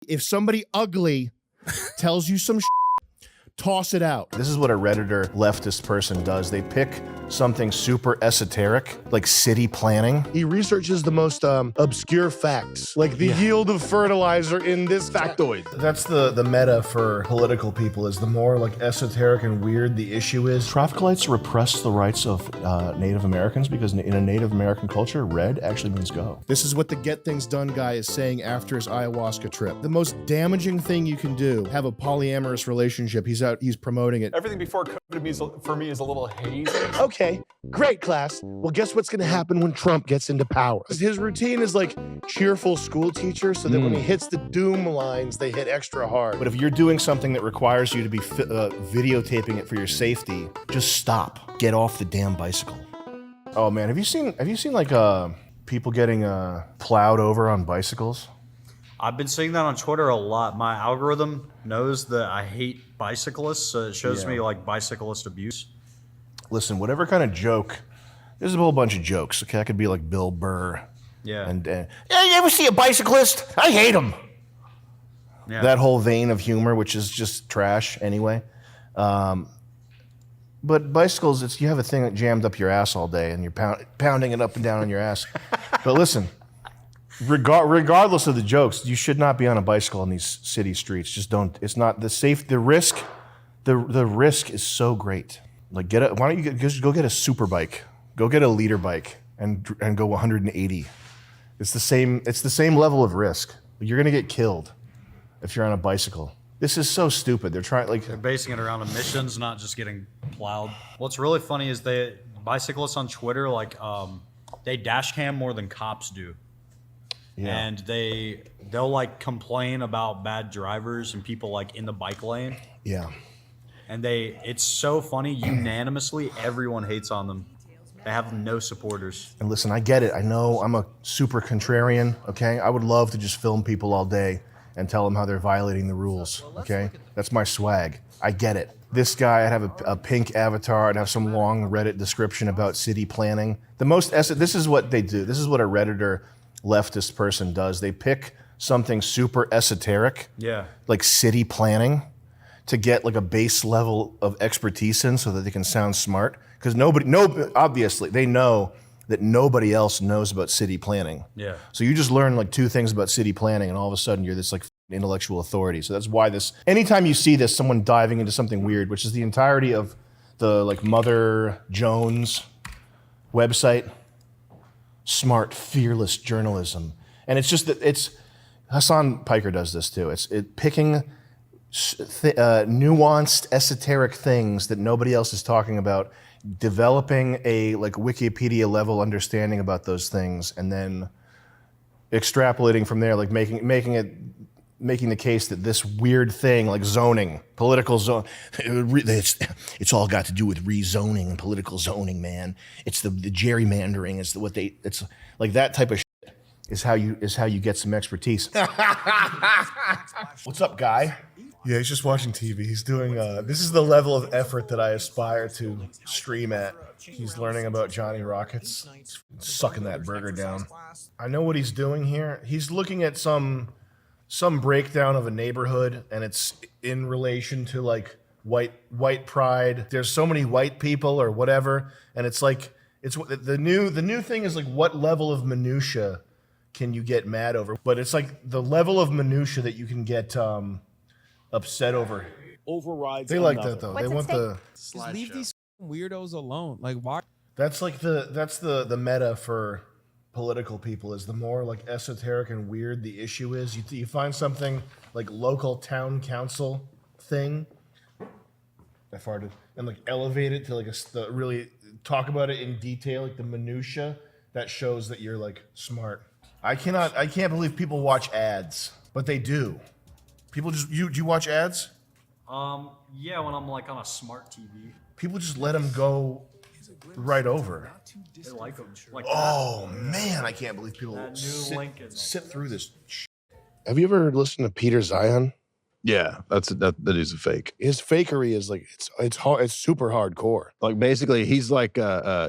If somebody ugly tells you some toss it out. This is what a Redditor leftist person does. They pick something super esoteric, like city planning. He researches the most obscure facts, like the yield of fertilizer in this factoid. That's the meta for political people, is the more like esoteric and weird the issue is. Traffic lights repress the rights of Native Americans because in a Native American culture, red actually means go. This is what the Get Things Done guy is saying after his ayahuasca trip. The most damaging thing you can do, have a polyamorous relationship. He's promoting it. Everything before COVID for me is a little hazy. Okay, great class. Well, guess what's gonna happen when Trump gets into power? His routine is like cheerful school teacher, so that when he hits the doom lines, they hit extra hard. But if you're doing something that requires you to be videotaping it for your safety, just stop. Get off the damn bicycle. Oh man, have you seen like people getting plowed over on bicycles? I've been seeing that on Twitter a lot. My algorithm knows that I hate bicyclists, so it shows me like bicyclist abuse. Listen, whatever kind of joke, there's a whole bunch of jokes. Okay, that could be like Bill Burr. Yeah. And yeah, you ever see a bicyclist? I hate him. Yeah. That whole vein of humor, which is just trash anyway. But bicycles, you have a thing that jammed up your ass all day, and you're pounding it up and down on your ass. But listen. Regardless of the jokes, you should not be on a bicycle on these city streets. Just don't. It's not the safe. The risk is so great. Like why don't you just go get a super bike? Go get a leader bike and go 180. It's the same level of risk. You're gonna get killed if you're on a bicycle. This is so stupid. They're basing it around emissions, not just getting plowed. What's really funny is bicyclists on Twitter they dash cam more than cops do. Yeah. And they'll like complain about bad drivers and people like in the bike lane. Yeah. And it's so funny, unanimously everyone hates on them. They have no supporters. And listen, I get it. I know I'm a super contrarian, okay? I would love to just film people all day and tell them how they're violating the rules, okay? That's my swag. I get it. This guy, I'd have a pink avatar, I'd have some long Reddit description about city planning. This is what they do. This is what a Redditor leftist person does. They pick something super esoteric, like city planning, to get like a base level of expertise in so that they can sound smart. Because obviously they know that nobody else knows about city planning. Yeah. So you just learn like 2 things about city planning and all of a sudden you're this like intellectual authority. So that's why anytime you see someone diving into something weird, which is the entirety of the like Mother Jones website, smart, fearless journalism. And it's just that Hasan Piker does this too. It's picking nuanced, esoteric things that nobody else is talking about, developing a like Wikipedia level understanding about those things, and then extrapolating from there, like making the case that this weird thing like zoning, political zone, it's all got to do with rezoning and political zoning, man. It's the gerrymandering is it's like that type of shit is how you get some expertise. What's up, guy? Yeah, he's just watching TV. He's doing, this is the level of effort that I aspire to stream at. He's learning about Johnny Rockets, sucking that burger down. I know what he's doing here. He's looking at some breakdown of a neighborhood, and it's in relation to like white pride. There's so many white people or whatever, and it's like, it's the new thing is like, what level of minutia can you get mad over? But it's like the level of minutia that you can get, upset over. Overrides. They like that though. They want the just leave these weirdos alone. Like why? That's like the meta for political people, is the more like esoteric and weird the issue is. You find something like local town council thing. I farted. And like elevate it to like really talk about it in detail, like the minutia. That shows that you're like smart. I can't believe people watch ads, but they do. People do you watch ads? Yeah, when I'm like on a smart TV. People just let them go right over. They like them. Like Man, I can't believe people that new Lincoln. sit through this. Have you ever listened to Peter Zion? Yeah, that is a fake. His fakery is like it's hard. It's super hardcore. Like basically, he's like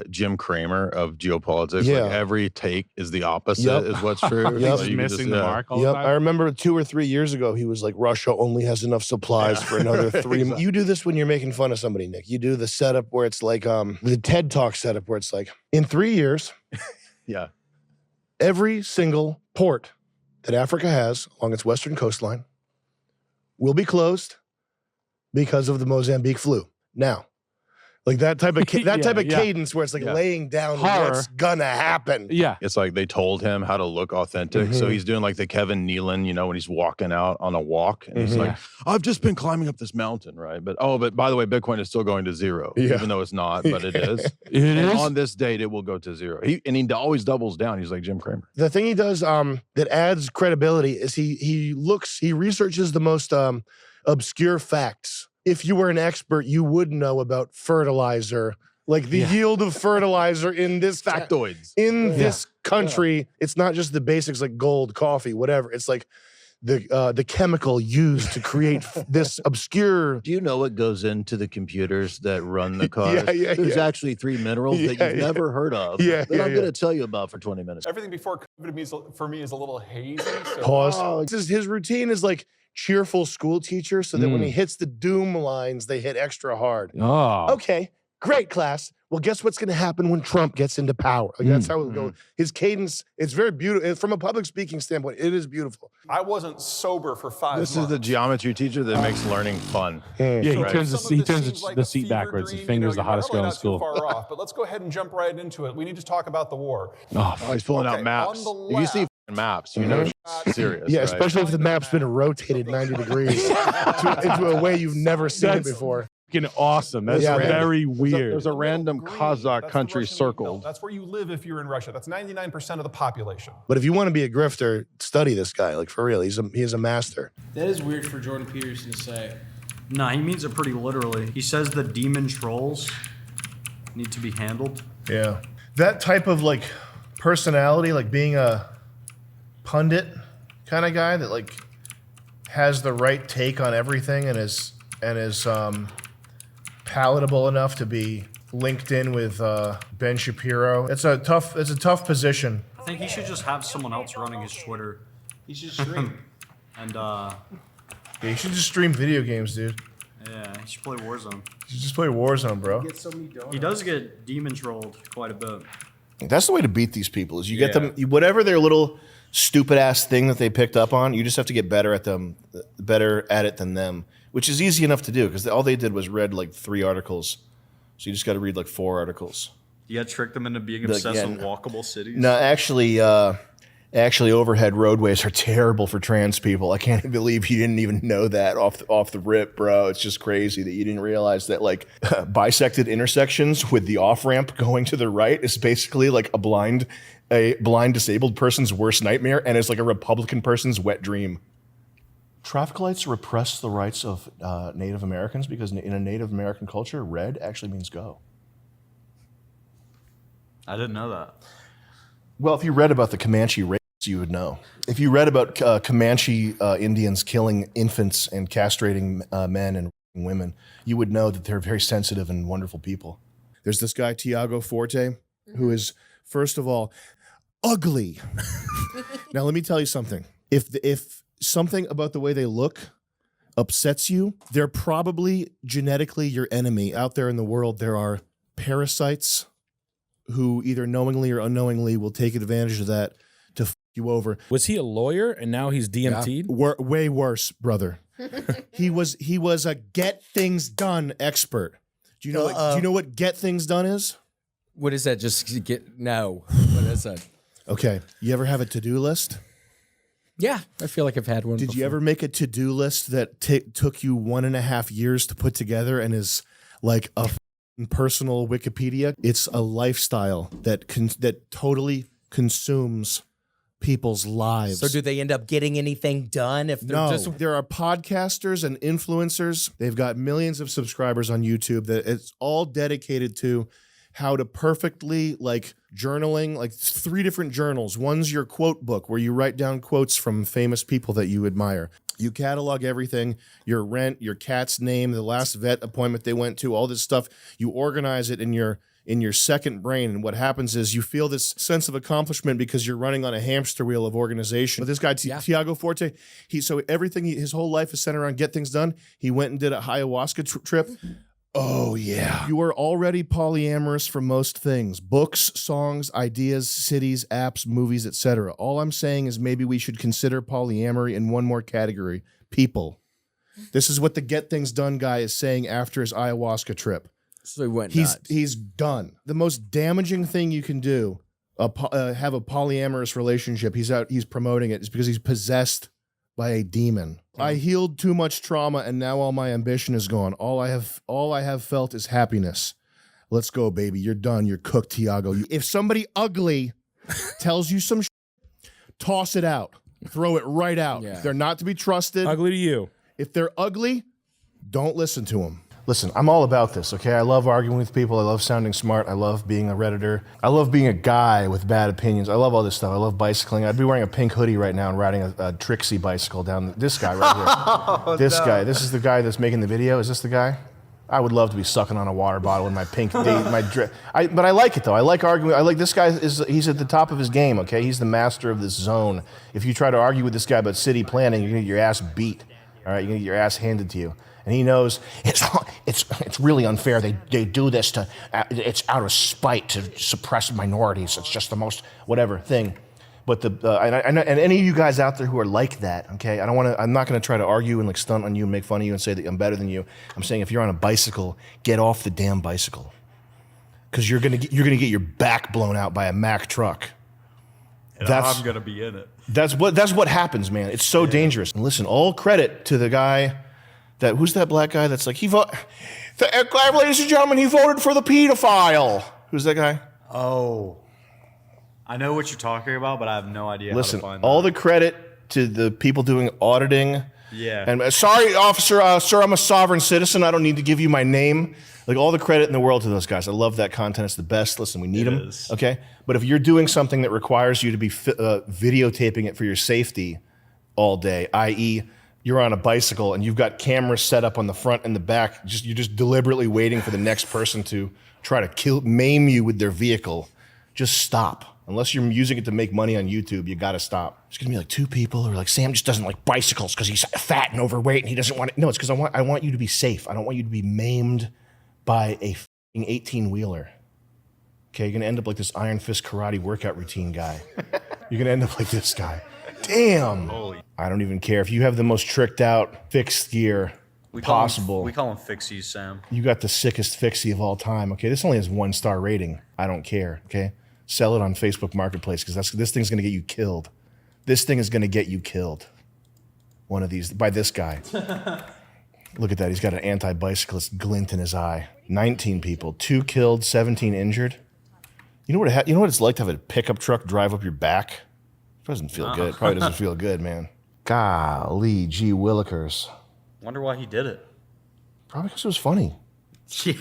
Jim Cramer of geopolitics. Yeah. Like every take is the opposite, is what's true. Yep. So He's you can missing the mark all the Yep. time. I remember 2 or 3 years ago, he was like, Russia only has enough supplies for another 3 months. You do this when you're making fun of somebody, Nick. You do the setup where it's like the TED Talk setup where it's like, in 3 years, Yeah. every single port that Africa has along its western coastline will be closed because of the Mozambique flu. Now, like that type of cadence where it's like laying down what's gonna happen. Yeah. It's like they told him how to look authentic. So he's doing like the Kevin Nealon, you know, when he's walking out on a walk and he's like, I've just been climbing up this mountain, right? But by the way, Bitcoin is still going to zero, even though it's not, but it is. And on this date, it will go to zero. He always doubles down. He's like Jim Cramer. The thing he does that adds credibility is he researches the most obscure facts. If you were an expert, you would know about fertilizer, like the yield of fertilizer in this Factoids. This country. It's not just the basics like gold, coffee, whatever. It's like the chemical used to create this obscure. Do you know what goes into the computers that run the cars? There's actually 3 minerals that you've never heard of that I'm going to tell you about for 20 minutes. Everything before COVID for me is a little hazy. So Pause. His routine is like cheerful school teacher, so that when he hits the doom lines, they hit extra hard. Oh. Okay, great class. Well, guess what's going to happen when Trump gets into power? Like, that's how it would go. His cadence, it's very beautiful. From a public speaking standpoint, it is beautiful. I wasn't sober for 5 months. This is the geometry teacher that makes learning fun. Yeah, he turns Some of this seems like the a seat fever backwards. His dream, finger's the you're hottest probably girl in not school. Too far off, but let's go ahead and jump right into it. We need to talk about the war. Oh, He's pulling out Okay, maps. on the If you see left- maps, you know it's serious. Yeah, right? especially if the map's been rotated 90 degrees into a way you've never seen it before. fucking awesome. That's very weird. There's a random Kazakh That's country the Russian circle. wheat belt. That's where you live if you're in Russia. That's 99% of the population. But if you want to be a grifter, study this guy. Like, for real, he is a master. That is weird for Jordan Peterson to say. Nah, he means it pretty literally. He says the demon trolls need to be handled. Yeah. That type of like personality, like being a pundit kind of guy that like has the right take on everything and is palatable enough to be linked in with Ben Shapiro. It's a tough position. I think he should just have someone else running his Twitter. He should stream. And Yeah, you should just stream video games, dude. yeah, he should play Warzone. You should just play Warzone, bro. Get so many donuts. He does get demon trolled quite a bit. That's the way to beat these people is you get them, whatever their little stupid ass thing that they picked up on, you just have to get better at it than them, which is easy enough to do because all they did was read like 3 articles. So you just got to read like 4 articles. You got to trick them into being obsessed with walkable cities. No, actually overhead roadways are terrible for trans people. I can't believe you didn't even know that off the rip, bro. It's just crazy that you didn't realize that like bisected intersections with the off-ramp going to the right is basically like a blind disabled person's worst nightmare and it's like a Republican person's wet dream. Traffic lights repress the rights of Native Americans because in a Native American culture, red actually means go. I didn't know that. Well, if you read about the Comanche race, you would know. If you read about Comanche Indians killing infants and castrating men and women, you would know that they're very sensitive and wonderful people. There's this guy, Tiago Forte, who is, first of all, ugly. Now, let me tell you something. If something about the way they look upsets you, they're probably genetically your enemy. Out there in the world, there are parasites who either knowingly or unknowingly will take advantage of that to f you over. Was he a lawyer and now he's DMT'd? Yeah, way worse, brother. He was a get things done expert. Do you know what get things done is? What is that? Just get no. What is that? Okay, you ever have a to-do list? Yeah, I feel like I've had one. Did you ever make a to-do list that took you 1.5 years to put together and is like a personal Wikipedia? It's a lifestyle that totally consumes people's lives. So do they end up getting anything done if they're just... There are podcasters and influencers. They've got millions of subscribers on YouTube that it's all dedicated to how to perfectly like journaling, like 3 different journals. One's your quote book where you write down quotes from famous people that you admire. You catalog everything, your rent, your cat's name, the last vet appointment they went to, all this stuff. You organize it in your second brain, and what happens is you feel this sense of accomplishment because you're running on a hamster wheel of organization. But this guy, Tiago Forte, his whole life is centered around get things done. He went and did a ayahuasca trip. Oh, yeah. You are already polyamorous for most things. Books, songs, ideas, cities, apps, movies, etc. All I'm saying is maybe we should consider polyamory in one more category. People. This is what the Get Things Done guy is saying after his ayahuasca trip. So he went nuts. He's done. The most damaging thing you can do, have a polyamorous relationship, he's promoting it, is because he's possessed by a demon. I healed too much trauma and now all my ambition is gone. All I have felt is happiness. Let's go, baby. You're done. You're cooked, Tiago. If somebody ugly tells you some toss it out. Throw it right out. Yeah. They're not to be trusted. Ugly to you. If they're ugly, don't listen to them. Listen, I'm all about this, okay? I love arguing with people. I love sounding smart. I love being a Redditor. I love being a guy with bad opinions. I love all this stuff. I love bicycling. I'd be wearing a pink hoodie right now and riding a Trixie bicycle down this guy right here. Guy. This is the guy that's making the video. Is this the guy? I would love to be sucking on a water bottle in my pink dress. But I like it, though. I like arguing. I like this guy. He's at the top of his game, okay? He's the master of this zone. If you try to argue with this guy about city planning, you're going to get your ass beat, all right? You're going to get your ass handed to you. And he knows it's really unfair. They do this it's out of spite to suppress minorities. It's just the most whatever thing. But and any of you guys out there who are like that, okay? I'm not gonna try to argue and like stunt on you and make fun of you and say that I'm better than you. I'm saying if you're on a bicycle, get off the damn bicycle, because you're gonna get your back blown out by a Mack truck. And I'm gonna be in it. That's what happens, man. It's so dangerous. And listen, all credit to the guy. Who's that black guy that's like, ladies and gentlemen, he voted for the pedophile. Who's that guy? Oh, I know what you're talking about, but I have no idea Listen, how to find all that. the credit to the people doing auditing. Yeah. And sorry, officer, sir, I'm a sovereign citizen. I don't need to give you my name. Like, all the credit in the world to those guys. I love that content. It's the best. Listen, we need them. Okay? But if you're doing something that requires you to be videotaping it for your safety all day, i.e., you're on a bicycle and you've got cameras set up on the front and the back. You're just deliberately waiting for the next person to try to maim you with their vehicle. Just stop. Unless you're using it to make money on YouTube, you gotta stop. It's gonna be like two people who are like, Sam just doesn't like bicycles because he's fat and overweight and he doesn't want it. No, it's because I want you to be safe. I don't want you to be maimed by a 18-wheeler. Okay, you're gonna end up like this Iron Fist karate workout routine guy. You're gonna end up like this guy. Damn. I don't even care. If you have the most tricked out fixed gear possible. We call them fixies, Sam. You got the sickest fixie of all time. Okay, this only has 1-star rating. I don't care. Okay, sell it on Facebook Marketplace because this thing's gonna get you killed. This thing is gonna get you killed. One of these by this guy. Look at that. He's got an anti-bicyclist glint in his eye. 19 people, 2 killed, 17 injured. You know what it's like to have a pickup truck drive up your back? Doesn't feel good. Probably doesn't feel good, man. Golly, gee willikers. Wonder why he did it. Probably because it was funny. Yeah.